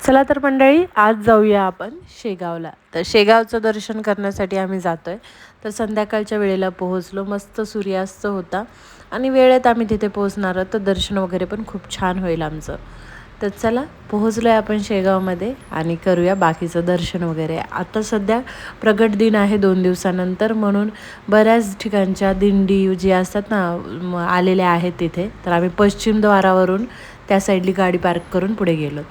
चला तर मंडळी, आज जाऊया आपण शेगावला. तर शेगावचं दर्शन करण्यासाठी आम्ही जातो आहे. तर संध्याकाळच्या वेळेला पोहोचलो, मस्त सूर्यास्त होता आणि वेळेत आम्ही तिथे पोहोचणार आहोत. तर दर्शन वगैरे पण खूप छान होईल आमचं. तर चला, पोहोचलो आहे आपण शेगावमध्ये आणि करूया बाकीचं दर्शन वगैरे. आता सध्या प्रगट दिन आहे 2 दिवसानंतर, म्हणून बऱ्याच ठिकाणच्या दिंडी जी असतात ना आलेल्या आहेत तिथे. तर आम्ही पश्चिम द्वारावरून त्या साईडली गाडी पार्क करून पुढे गेलो.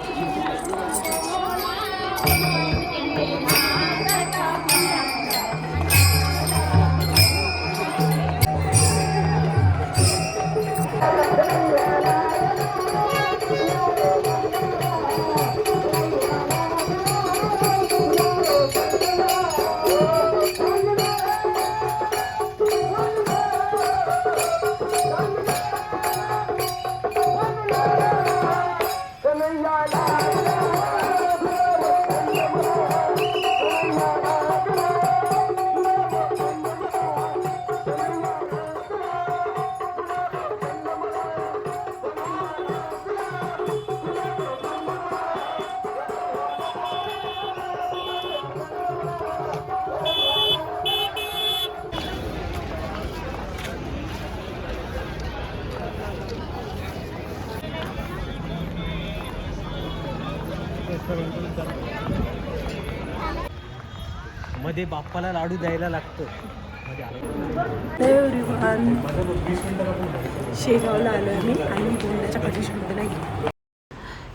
मध्ये बाप्पाला लाडू द्यायला लागतो. शेगावला आलो आम्ही आणि बोलण्याच्या कंडिशनमध्ये नाही.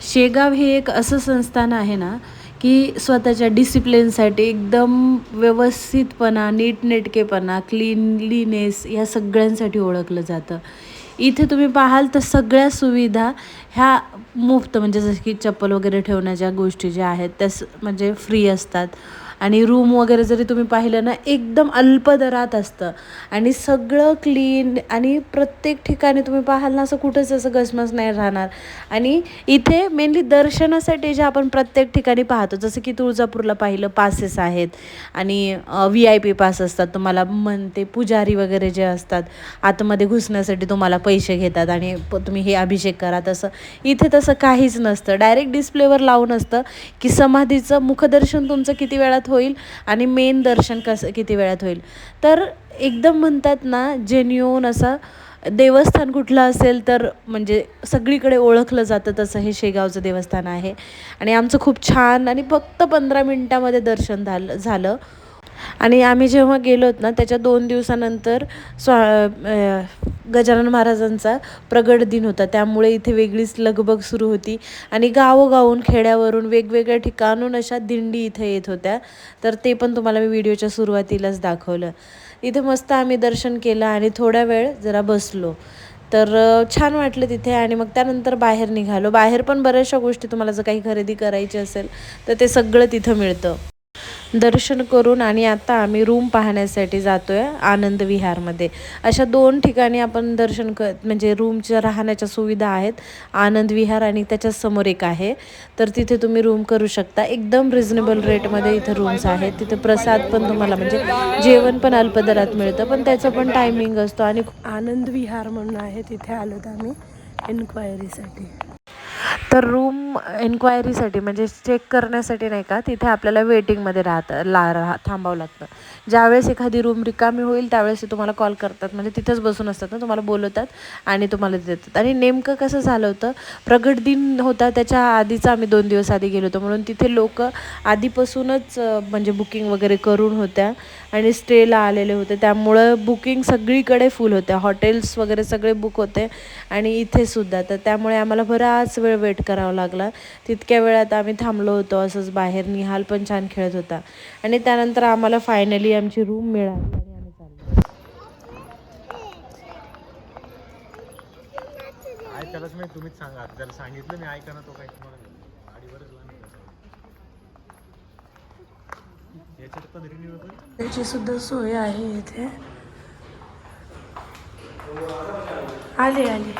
शेगाव हे एक असं संस्थान आहे ना की स्वतःच्या डिसिप्लिनसाठी एकदम व्यवस्थितपणा, नीटनेटकेपणा, क्लीनलीनेस या सगळ्यांसाठी ओळखलं जातं. इथे तुम्ही पाहाल तर सगळ्या सुविधा ह्या मुफ्त, म्हणजे जसं की चप्पल वगैरे ठेवण्याच्या गोष्टी ज्या आहेत त्या म्हणजे फ्री असतात. आणि रूम वगैरे जरी तुम्ही पाहिलं ना, एकदम अल्प दरात असतं आणि सगळं क्लीन. आणि प्रत्येक ठिकाणी तुम्ही पाहाल ना, असं कुठंच असं गसमस नाही राहणार. आणि इथे मेनली दर्शनासाठी जे आपण प्रत्येक ठिकाणी पाहतो, जसं की तुळजापूरला पाहिलं पासेस आहेत आणि VIP पास असतात. तुम्हाला म्हणते पुजारी वगैरे जे असतात आतमध्ये घुसण्यासाठी तुम्हाला पैसे घेतात आणि तुम्ही हे अभिषेक करा. तसं इथे तसं काहीच नसतं. डायरेक्ट डिस्प्लेवर लावून असतं की समाधीचं मुखदर्शन तुमचं किती वेळात होईल आणि मेन दर्शन किती वेळात होईल. तर एकदम म्हणतात ना, जेन्युइन असं देवस्थान कुठलं असेल तर म्हणजे सगळीकडे ओळखलं जातं, तसं हे शेगावचं देवस्थान आहे. आणि आमचं खूप छान आणि फक्त 15 मिनटामध्ये दर्शन झालं. आणि आम्ही जेव्हा गेलोत ना, त्याच्या 2 दिवसानंतर गजानन महाराजांचा प्रगट दिन होता. त्यामुळे इथे वेगळीच लगबग सुरू होती आणि गावोगावून, खेड्यावरून, वेगवेगळ्या ठिकाणून अशा दिंडी इथे येत होत्या. तर ते पण तुम्हाला मी व्हिडिओच्या सुरुवातीलाच दाखवलं. इथे मस्त आम्ही दर्शन केलं आणि थोडा वेळ जरा बसलो. तर छान वाटलं तिथे. आणि मग त्यानंतर बाहेर निघालो. बाहेर पण बऱ्याचशा गोष्टी, तुम्हाला जर काही खरेदी करायची असेल तर ते सगळं तिथं मिळतं. दर्शन करून आणि आता आम्ही रूम पाहण्यासाठी जातो आहे आनंद विहारमध्ये. अशा 2 ठिकाणी आपण दर्शन म्हणजे रूमच्या राहण्याच्या सुविधा आहेत. आनंद विहार आणि त्याच्याच समोर एक आहे. तर तिथे तुम्ही रूम करू शकता. एकदम रिजनेबल रेटमध्ये इथे रूम्स आहेत. तिथे प्रसाद पण तुम्हाला, म्हणजे जेवण पण अल्प दरात मिळतं, पण त्याचं पण टायमिंग असतो. आणि आनंद विहार म्हणून आहे, तिथे आलोत आम्ही एन्क्वायरीसाठी. तर रूम एन्क्वायरीसाठी म्हणजे चेक करण्यासाठी नाही का, तिथे आपल्याला वेटिंगमध्ये थांबावं लागतं. ज्यावेळेस एखादी रूम रिकामी होईल त्यावेळेस ते तुम्हाला कॉल करतात, म्हणजे तिथेच बसून असतात ना, तुम्हाला बोलवतात आणि तुम्हाला देतात. आणि नेमकं कसं झालं होतं, प्रगट दिन होता त्याच्या आधीचा आम्ही 2 दिवस आधी गेलो होतो, म्हणून तिथे लोक आधीपासूनच म्हणजे बुकिंग वगैरे करून होत्या आणि स्टेला आलेले होते. त्यामुळं बुकिंग सगळीकडे फुल होत्या, हॉटेल्स वगैरे सगळे बुक होते आणि इथे सुद्धा. तर त्यामुळे आम्हाला बराच वेळ वेट करावा लागला. तितक्या वेळात आम्ही थांबलो होतो असंच बाहेर. निहाल पण छान खेळत होता आणि त्यानंतर आम्हाला फायनली आमची रूम मिळाली आणि आम्ही चाललो. काय त्यालाच माहिती, तुम्हीच सांगा. त्याला सांगितलं मी, ऐका ना, तो काही तुम्हाला गाडीवरच याच्यात पदरी त्याची सुद्धा सोय आहे इथे. आले आले.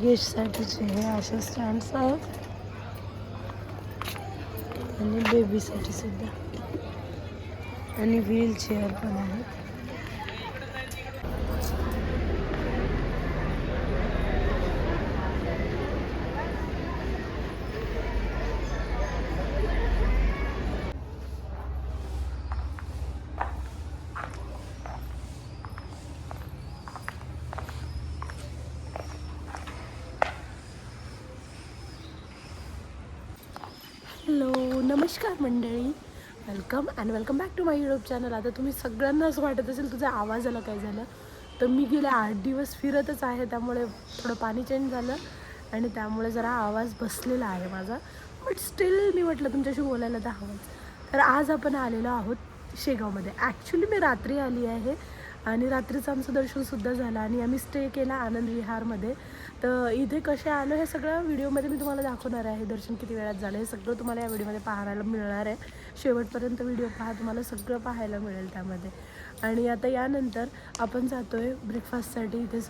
लगेजसाठीचे हे अशा स्टँड्स आहेत आणि बेबीसाठी सुद्धा आणि व्हीलचेअर पण आहेत. हॅलो नमस्कार मंडळी, welcome back to my YouTube channel. आता तुम्ही सगळ्यांना असं वाटत असेल तुझ्या आवाजाला काय झालं, तर मी गेले 8 दिवस फिरतच आहे, त्यामुळे थोडं पाणी चेंज झालं आणि त्यामुळे जरा आवाज बसलेला आहे माझा, बट स्टील मी म्हटलं तुमच्याशी बोलायला तर हवंच. तर आज आपण आलेलो आहोत शेगावमध्ये. ॲक्च्युली मी रात्री आली आहे आणि रात्रीचं आमचं दर्शनसुद्धा झालं आणि आम्ही स्टे केला आनंद विहारमध्ये. तर इथे कसे आलो हे सगळं व्हिडिओमध्ये मी तुम्हाला दाखवणार आहे. दर्शन किती वेळात झालं हे सगळं तुम्हाला या व्हिडिओमध्ये पाहायला मिळणार आहे. शेवटपर्यंत व्हिडिओ पहा, तुम्हाला सगळं पाहायला मिळेल त्यामध्ये. आणि आता यानंतर आपण जातो आहे ब्रेकफास्टसाठी. इथे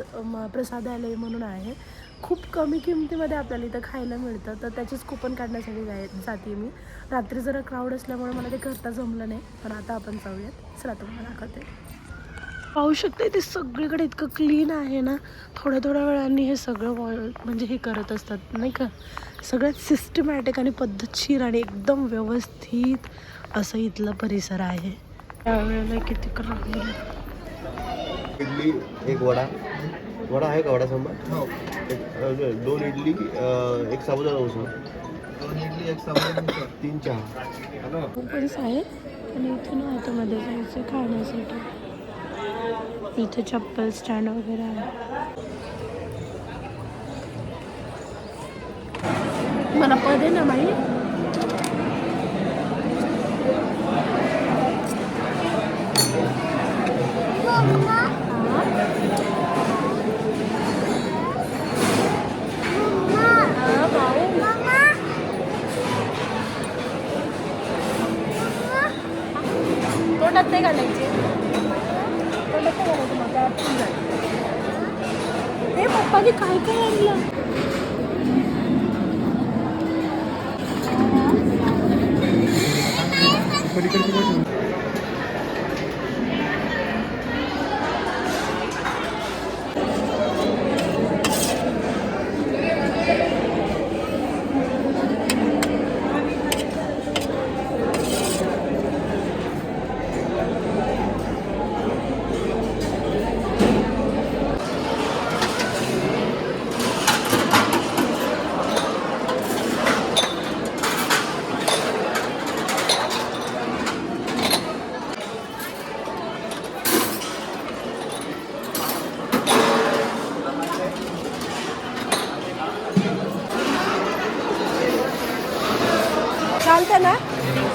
प्रसादालय म्हणून आहे, खूप कमी किमतीमध्ये आपल्याला इथं खायला मिळतं, तर त्याचीच कुपन काढण्यासाठी जाते मी. रात्री जरा क्राऊड असल्यामुळे मला ते करता जमलं नाही, पण आता आपण जाऊयात. चला तुम्हाला दाखवते. पाहू शकते ते सगळीकडे इतकं क्लीन आहे ना, थोड्या वेळाने हे सगळं म्हणजे हे करत असतात नाही का. सगळ्यात सिस्टमॅटिक आणि पद्धतशीर आणि एकदम व्यवस्थित असं इथलं परिसर आहे. त्यावेळेला किती राहिलं. इडली, एक वडा आहे का? वडा सांबार हो. 2 इडली, एक साबुदाणा उसळ, 2 इडली 1 साबुदाणा 3 चहा. ओपन्स आहे आणि इथून आतमध्ये जायचं खाण्यासाठी. इथे चप्पल स्टँड वगैरे आहे. मला पद आहे ना माई. तोंडात नाही घालायचे, तोंडात नाही घालायचं माझ्या आतून जाईल. हे पप्पाने काय काय आणलं.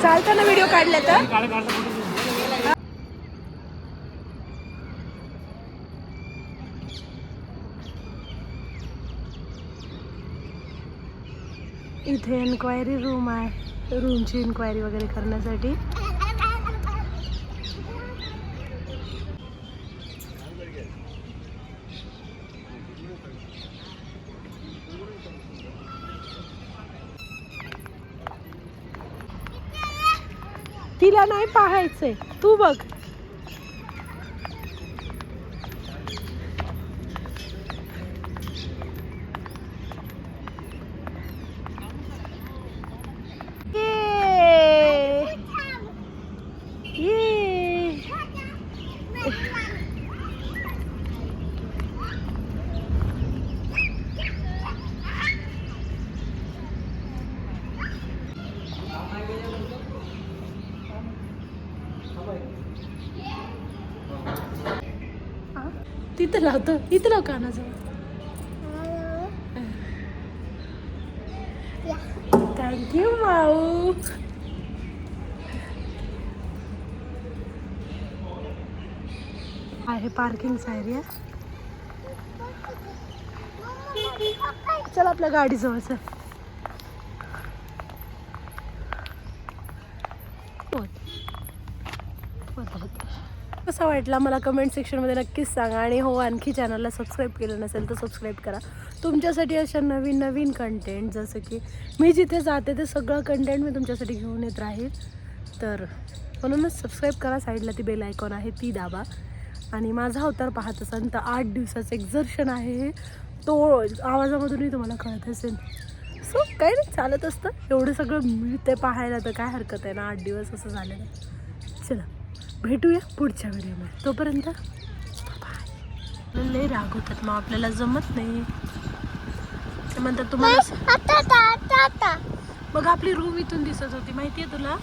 चालतं ना व्हिडिओ काढला तर. इथे एन्क्वायरी रूम आहे, रूमची इन्क्वायरी वगैरे करण्यासाठी. तिला नाही पाहायचंय, तू बघ. तिथं लावतो, इथं लाव कानाजवळ. थँक्यू माऊ. आहे पार्किंगचा एरिया. चल आपल्या गाडीजवळ चल. होत. कसा वाटला मला कमेंट सेक्शनमध्ये नक्कीच सांगा. आणि हो, आणखी चॅनलला सबस्क्राईब केलं नसेल तर सबस्क्राईब करा. तुमच्यासाठी अशा नवीन नवीन कंटेंट, जसं की मी जिथे जाते ते सगळं कंटेंट मी तुमच्यासाठी घेऊन येत राहील. तर म्हणूनच सबस्क्राईब करा. साईडला ती बेल आयकॉन आहे ती दाबा. आणि माझा अवतार पाहत असाल तर 8 दिवसाचं एक्झर्शन आहे हे, तो आवाजामधूनही तुम्हाला कळत असेल. सो काही नाही, चालत असतं. एवढं सगळं मिळते पाहायला तर काय हरकत आहे ना, 8 दिवस असं झालेलं. चला भेटूया पुढच्या व्हिडिओमध्ये. तोपर्यंत बाय. लय राग होतात मग आपल्याला जमत नाही. ते म्हणतात तुम्हाला बघ आपली रूम इथून दिसत होती माहिती आहे तुला.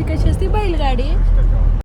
कशी असती बैलगाडी.